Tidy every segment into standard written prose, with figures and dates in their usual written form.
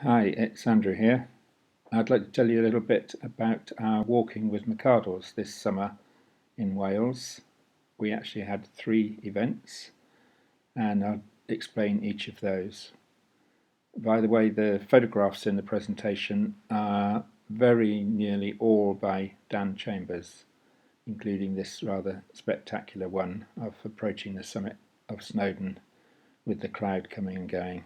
Hi, it's Andrew here. I'd like to tell you a little bit about our walking with McArdle's this summer in Wales. We actually had 3 events, and I'll explain each of those. By the way, the photographs in the presentation are very nearly all by Dan Chambers, including this rather spectacular one of approaching the summit of Snowdon with the cloud coming and going.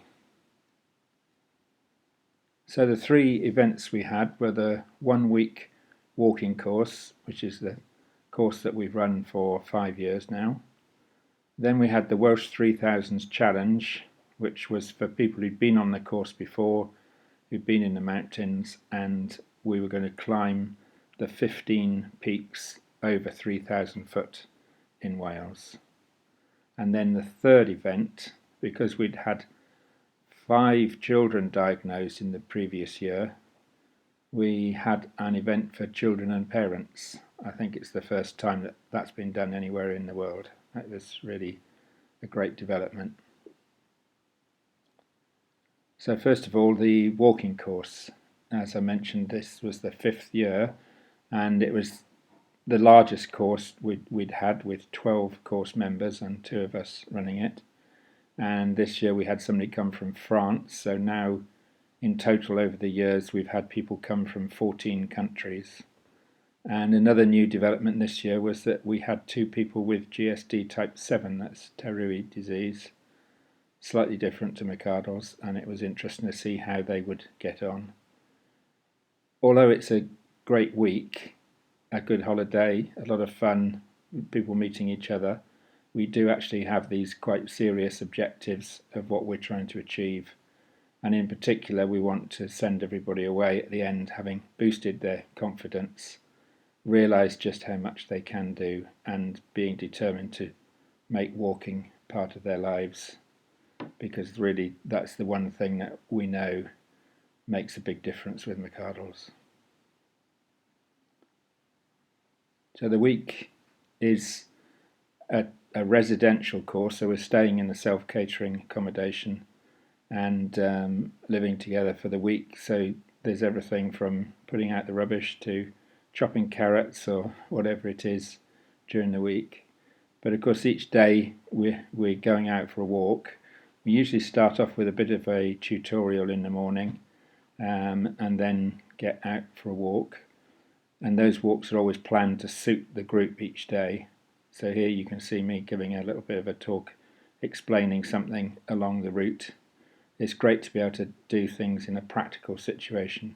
So the 3 events we had were the 1 week walking course, which is the course that we've run for 5 years now. Then we had the Welsh 3000s Challenge, which was for people who'd been on the course before, who'd been in the mountains, and we were going to climb the 15 peaks over 3,000 foot in Wales. And then the third event, because we'd had 5 children diagnosed in the previous year, we had an event for children and parents. I think it's the first time that that's been done anywhere in the world. That was really a great development. So first of all, the walking course. As I mentioned, this was the 5th year, and it was the largest course we'd had, with 12 course members and 2 of us running it. And this year we had somebody come from France, so now in total over the years we've had people come from 14 countries. And another new development this year was that we had 2 people with GSD type 7, that's Terui disease, slightly different to McArdle's, and it was interesting to see how they would get on. Although it's a great week, a good holiday, a lot of fun, people meeting each other, we do actually have these quite serious objectives of what we're trying to achieve. And in particular, we want to send everybody away at the end having boosted their confidence, realise just how much they can do, and being determined to make walking part of their lives, because really that's the one thing that we know makes a big difference with McArdle's. So the week is a residential course, so we're staying in a self-catering accommodation and living together for the week. So there's everything from putting out the rubbish to chopping carrots or whatever it is during the week. But of course each day we're going out for a walk. We usually start off with a bit of a tutorial in the morning and then get out for a walk. And those walks are always planned to suit the group each day. So here you can see me giving a little bit of a talk explaining something along the route. It's great to be able to do things in a practical situation.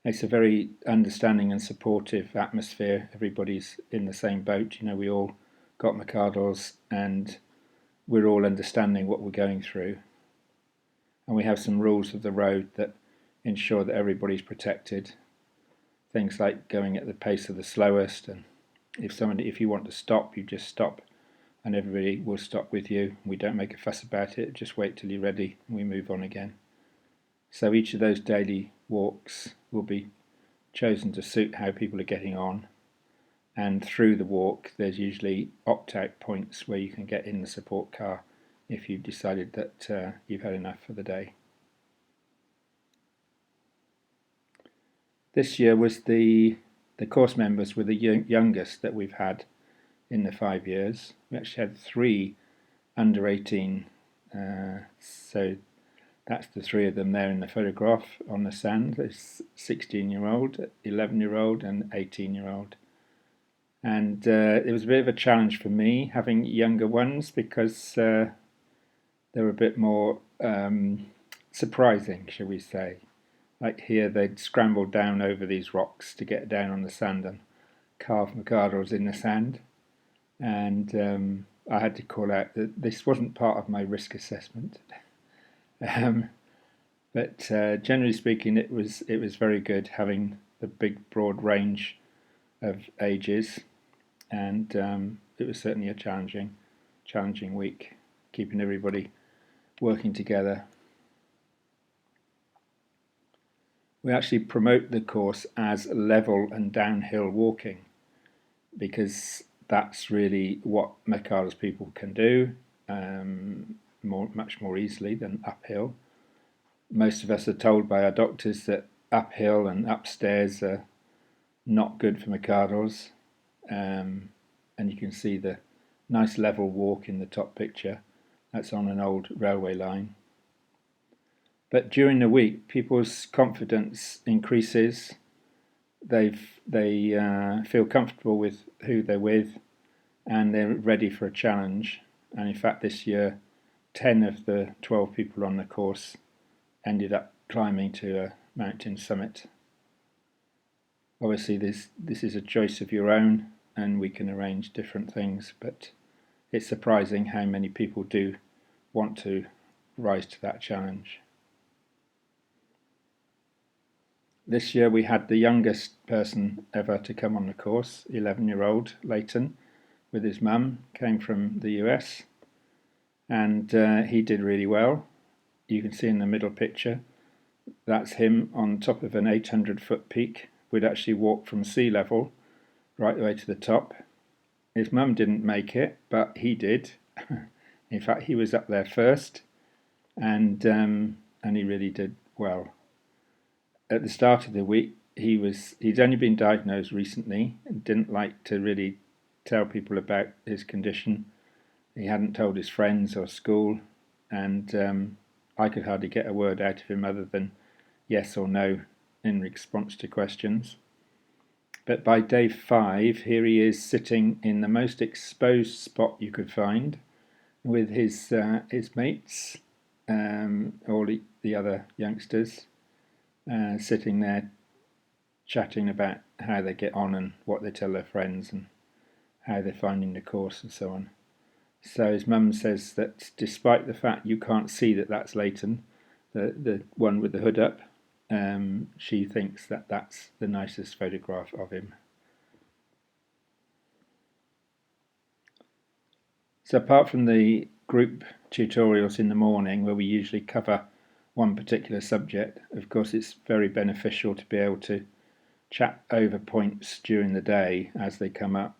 It's a very understanding and supportive atmosphere. Everybody's in the same boat. We all got McArdle's and we're all understanding what we're going through. And we have some rules of the road that ensure that everybody's protected. Things like going at the pace of the slowest, and if you want to stop, you just stop and everybody will stop with you. We don't make a fuss about it, just wait till you're ready and we move on again. So each of those daily walks will be chosen to suit how people are getting on, and through the walk there's usually opt-out points where you can get in the support car if you've decided that you've had enough for the day. This year was the course members were the youngest that we've had in the 5 years. We actually had 3 under 18, so that's the 3 of them there in the photograph on the sand. There's 16-year-old, 11-year-old and 18-year-old. And it was a bit of a challenge for me having younger ones, because they were a bit more surprising, shall we say. Like here, they'd scrambled down over these rocks to get down on the sand and carve McArdle's in the sand. And I had to call out that this wasn't part of my risk assessment. But generally speaking, it was very good having the big broad range of ages, and it was certainly a challenging week, keeping everybody working together. We actually promote the course as level and downhill walking, because that's really what McArdle's people can do much more easily than uphill. Most of us are told by our doctors that uphill and upstairs are not good for McArdle's, and you can see the nice level walk in the top picture. That's on an old railway line. But during the week, people's confidence increases. They feel comfortable with who they're with, and they're ready for a challenge. And in fact, this year, 10 of the 12 people on the course ended up climbing to a mountain summit. Obviously, this is a choice of your own, and we can arrange different things, but it's surprising how many people do want to rise to that challenge. This year we had the youngest person ever to come on the course, 11-year-old Leighton, with his mum, came from the US, and he did really well. You can see in the middle picture, that's him on top of an 800-foot peak. We'd actually walked from sea level right the way to the top. His mum didn't make it, but he did. In fact, he was up there first, and he really did well. At the start of the week, he'd only been diagnosed recently and didn't like to really tell people about his condition. He hadn't told his friends or school, and I could hardly get a word out of him other than yes or no in response to questions. But by day 5, here he is sitting in the most exposed spot you could find with his mates, all the other youngsters, sitting there chatting about how they get on and what they tell their friends and how they're finding the course and so on. So his mum says that despite the fact you can't see that that's Leighton, the one with the hood up, she thinks that that's the nicest photograph of him. So apart from the group tutorials in the morning where we usually cover one particular subject, of course it's very beneficial to be able to chat over points during the day as they come up.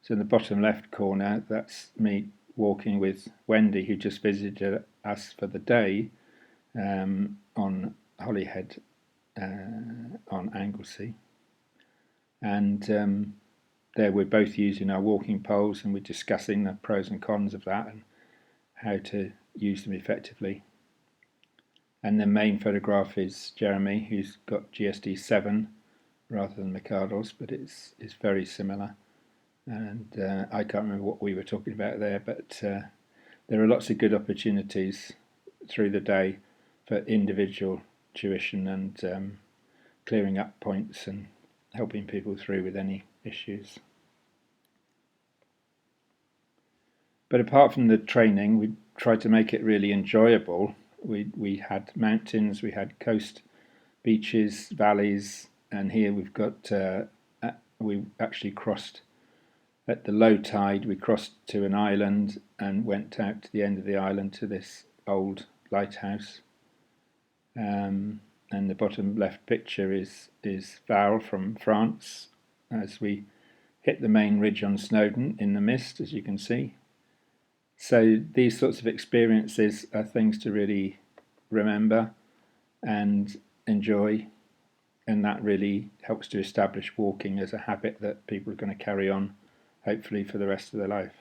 So in the bottom left corner, that's me walking with Wendy, who just visited us for the day on Holyhead on Anglesey, and there we're both using our walking poles and we're discussing the pros and cons of that and how to use them effectively. And the main photograph is Jeremy, who's got GSD 7 rather than McArdle's, but it's very similar. And I can't remember what we were talking about there, but there are lots of good opportunities through the day for individual tuition and clearing up points and helping people through with any issues. But apart from the training, we tried to make it really enjoyable. We had mountains, we had coast, beaches, valleys, and here we've got, we actually crossed at the low tide. We crossed to an island and went out to the end of the island to this old lighthouse. And the bottom left picture is Val from France as we hit the main ridge on Snowdon in the mist, as you can see. So these sorts of experiences are things to really remember and enjoy, and that really helps to establish walking as a habit that people are going to carry on, hopefully, for the rest of their life.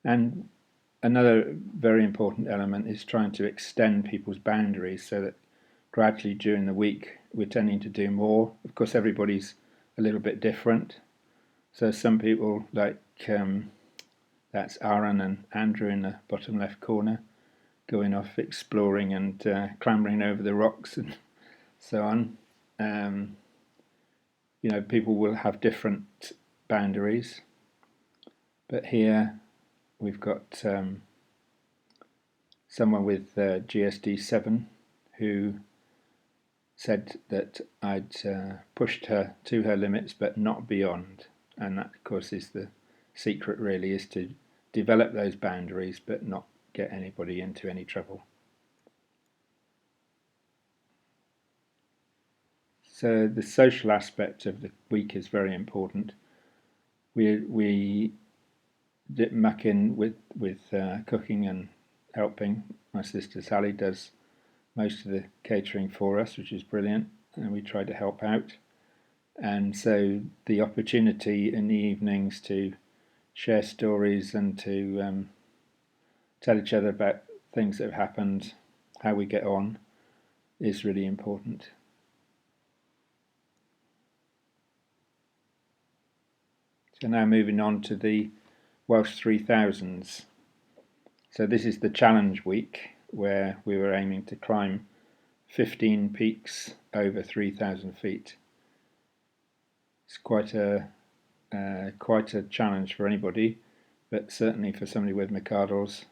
And another very important element is trying to extend people's boundaries so that gradually during the week we're tending to do more. Of course, everybody's a little bit different. So some people, like that's Aaron and Andrew in the bottom left corner, going off exploring and clambering over the rocks and so on. People will have different boundaries. But here we've got someone with GSD 7 who said that I'd pushed her to her limits but not beyond. And that, of course, is the secret, really, is to develop those boundaries but not get anybody into any trouble. So the social aspect of the week is very important. We dip muck in with cooking and helping. My sister Sally does most of the catering for us, which is brilliant, and we try to help out. And so the opportunity in the evenings to share stories and to tell each other about things that have happened, how we get on, is really important. So now moving on to the Welsh 3000s. So this is the challenge week where we were aiming to climb 15 peaks over 3,000 feet. It's quite a challenge for anybody, but certainly for somebody with McArdle's.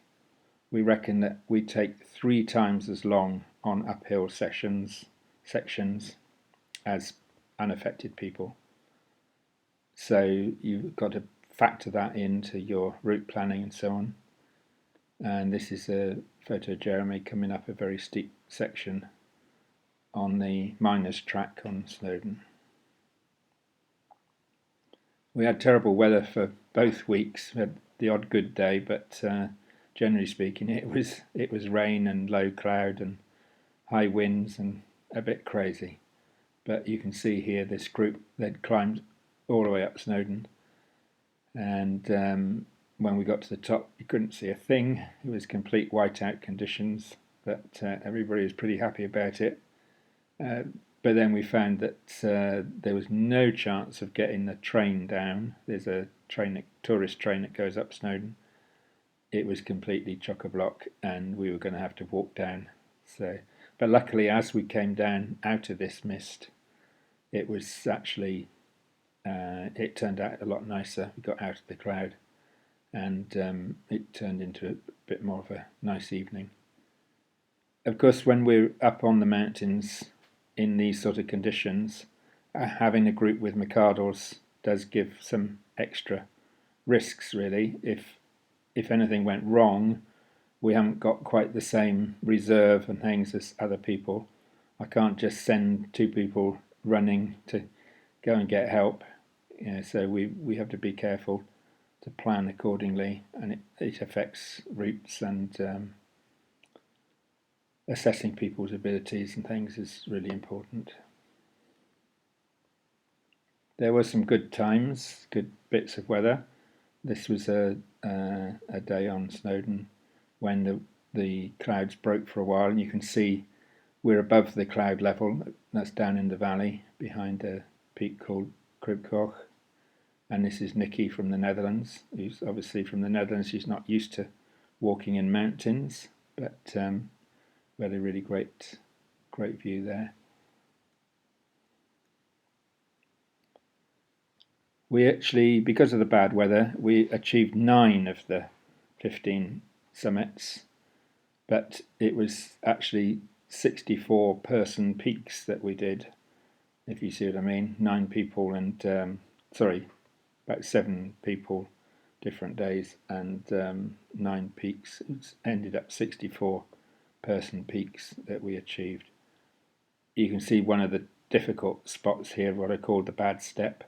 We reckon that we take 3 times as long on uphill sections as unaffected people. So you've got to factor that into your route planning and so on. And this is a photo of Jeremy coming up a very steep section on the miners' track on Snowdon. We had terrible weather for both weeks. We had the odd good day, but generally speaking, it was rain and low cloud and high winds and a bit crazy. But you can see here this group, they'd climbed all the way up Snowdon, and when we got to the top, you couldn't see a thing. It was complete whiteout conditions, but everybody was pretty happy about it. But then we found that there was no chance of getting the train down. There's a tourist train that goes up Snowdon. It was completely chock-a-block, and we were going to have to walk down. But luckily, as we came down out of this mist, it was actually it turned out a lot nicer. We got out of the cloud, and it turned into a bit more of a nice evening. Of course, when we're up on the mountains in these sort of conditions, having a group with McArdle's does give some extra risks, really. If anything went wrong, we haven't got quite the same reserve and things as other people. I can't just send 2 people running to go and get help. So we have to be careful to plan accordingly, and it affects routes, and assessing people's abilities and things is really important. There were some good times, good bits of weather. This was a day on Snowdon when the clouds broke for a while, and you can see we're above the cloud level. That's down in the valley behind a peak called Cribcoch. And this is Nikki from the Netherlands, who's obviously from the Netherlands. She's not used to walking in mountains, but we had a really great view there. We actually, because of the bad weather, we achieved 9 of the 15 summits, but it was actually 64 person peaks that we did, if you see what I mean. 9 people and, about 7 people different days, and 9 peaks. It ended up 64 person peaks that we achieved. You can see one of the difficult spots here, what I call the bad step.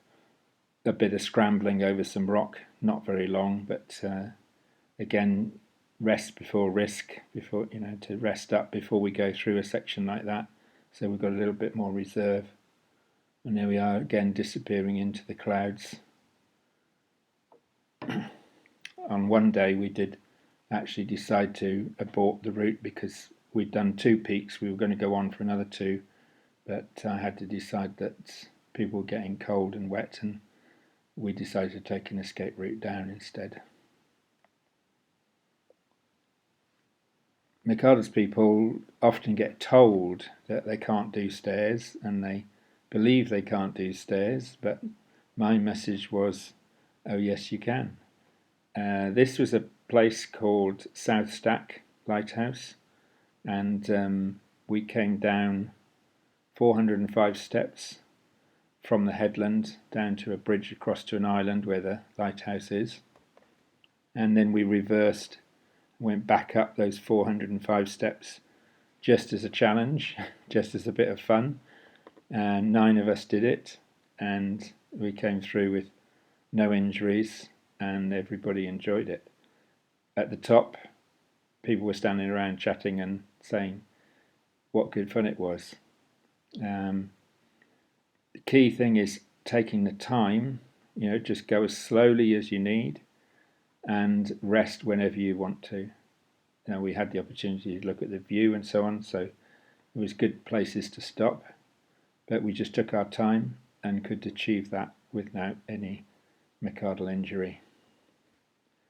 A bit of scrambling over some rock, not very long, but again, rest before risk, to rest up before we go through a section like that. So we've got a little bit more reserve. And there we are again, disappearing into the clouds. On one day we did actually decide to abort the route because we'd done 2 peaks. We were going to go on for another 2, but I had to decide that people were getting cold and wet, and we decided to take an escape route down instead. McArdle's people often get told that they can't do stairs, and they believe they can't do stairs, but my message was, oh yes you can. This was a place called South Stack Lighthouse, and we came down 405 steps from the headland down to a bridge across to an island where the lighthouse is, and then we reversed, went back up those 405 steps just as a challenge, just as a bit of fun, and 9 of us did it, and we came through with no injuries, and everybody enjoyed it. At the top people were standing around chatting and saying what good fun it was. The key thing is taking the time, just go as slowly as you need and rest whenever you want to. We had the opportunity to look at the view and so on, so it was good places to stop, but we just took our time and could achieve that without any McArdle injury.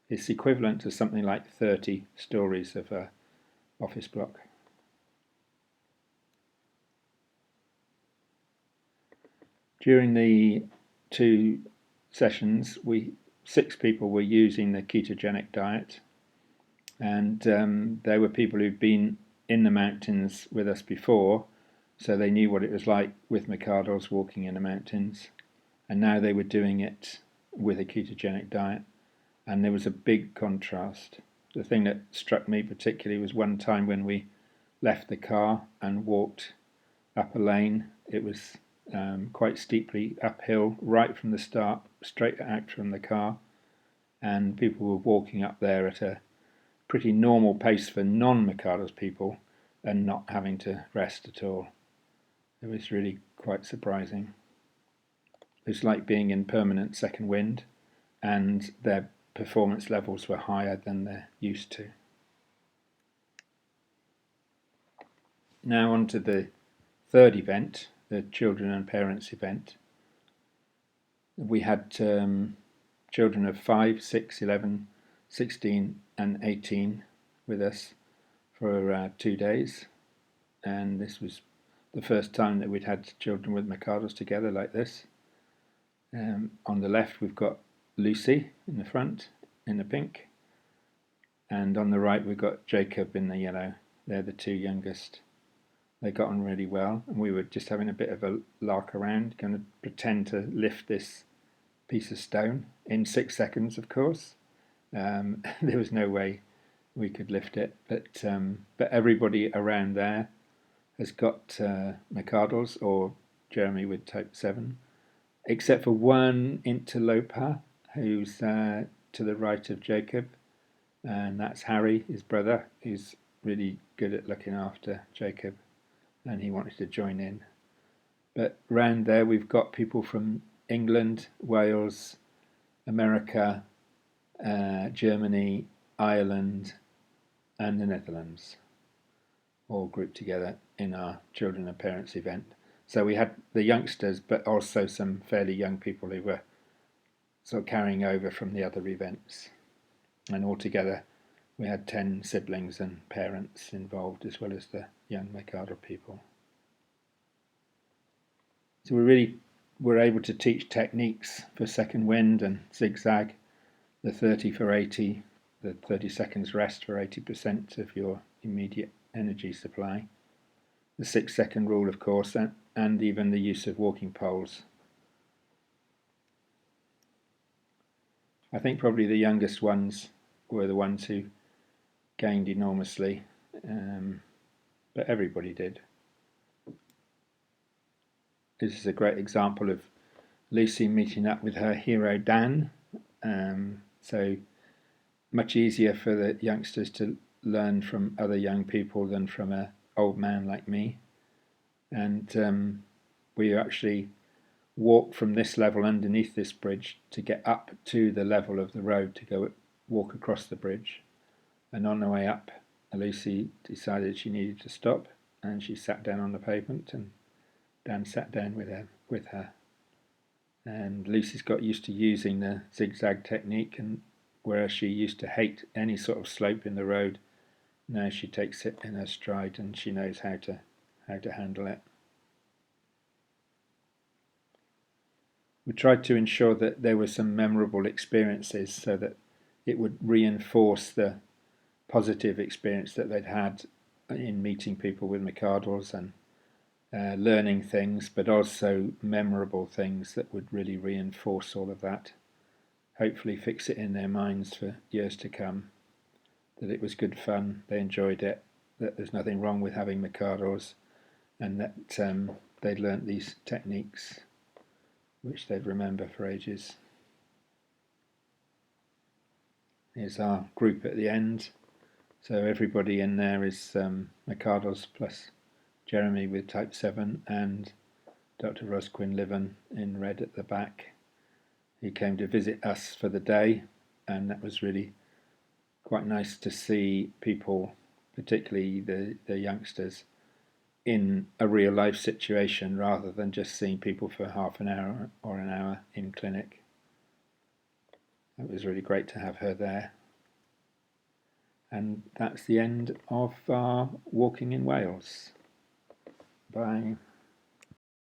It's equivalent to something like 30 stories of an office block. During the 2 sessions, 6 people were using the ketogenic diet, and there were people who'd been in the mountains with us before, so they knew what it was like with McArdle's walking in the mountains, and now they were doing it with a ketogenic diet, and there was a big contrast. The thing that struck me particularly was one time when we left the car and walked up a lane. It was quite steeply uphill right from the start, straight out from the car, and people were walking up there at a pretty normal pace for non-McArdle's people and not having to rest at all. It was really quite surprising. It was like being in permanent second wind, and their performance levels were higher than they're used to. Now on to the third event, the children and parents event. We had children of 5, 6, 11, 16 and 18 with us for 2 days, and this was the first time that we'd had children with McArdle's together like this. On the left we've got Lucy in the front in the pink, and on the right we've got Jacob in the yellow. They're the 2 youngest. They got on really well, and we were just having a bit of a lark around, going to pretend to lift this piece of stone in 6 seconds, of course. There was no way we could lift it, but everybody around there has got McArdle's or Jeremy with type 7, except for one interloper who's to the right of Jacob, and that's Harry, his brother, who's really good at looking after Jacob, and he wanted to join in. But round there we've got people from England, Wales, America, Germany, Ireland and the Netherlands, all grouped together in our children and parents event. So we had the youngsters, but also some fairly young people who were sort of carrying over from the other events. And altogether we had 10 siblings and parents involved, as well as the young McArdle people. So we really were able to teach techniques for second wind and zigzag, the 30 for 80, the 30 seconds rest for 80% of your immediate energy supply, the 6-second rule, of course, and even the use of walking poles. I think probably the youngest ones were the ones who gained enormously, but everybody did. This is a great example of Lucy meeting up with her hero Dan. So much easier for the youngsters to learn from other young people than from an old man like me. And we actually walked from this level underneath this bridge to get up to the level of the road to go walk across the bridge. And on the way up, Lucy decided she needed to stop, and she sat down on the pavement, and Dan sat down with her. And Lucy's got used to using the zigzag technique, and whereas she used to hate any sort of slope in the road, now she takes it in her stride and she knows how to handle it. We tried to ensure that there were some memorable experiences so that it would reinforce the positive experience that they'd had in meeting people with McArdle's and learning things, but also memorable things that would really reinforce all of that. Hopefully fix it in their minds for years to come, that it was good fun, they enjoyed it, that there's nothing wrong with having McArdle's, and that they'd learnt these techniques which they'd remember for ages. Here's our group at the end, So everybody in there is McArdle's plus Jeremy with type 7 and Dr. Rosquin Liven in red at the back. He came to visit us for the day, and that was really quite nice to see people, particularly the youngsters, in a real life situation rather than just seeing people for half an hour or an hour in clinic. It was really great to have her there. And that's the end of our walking in Wales. Bye.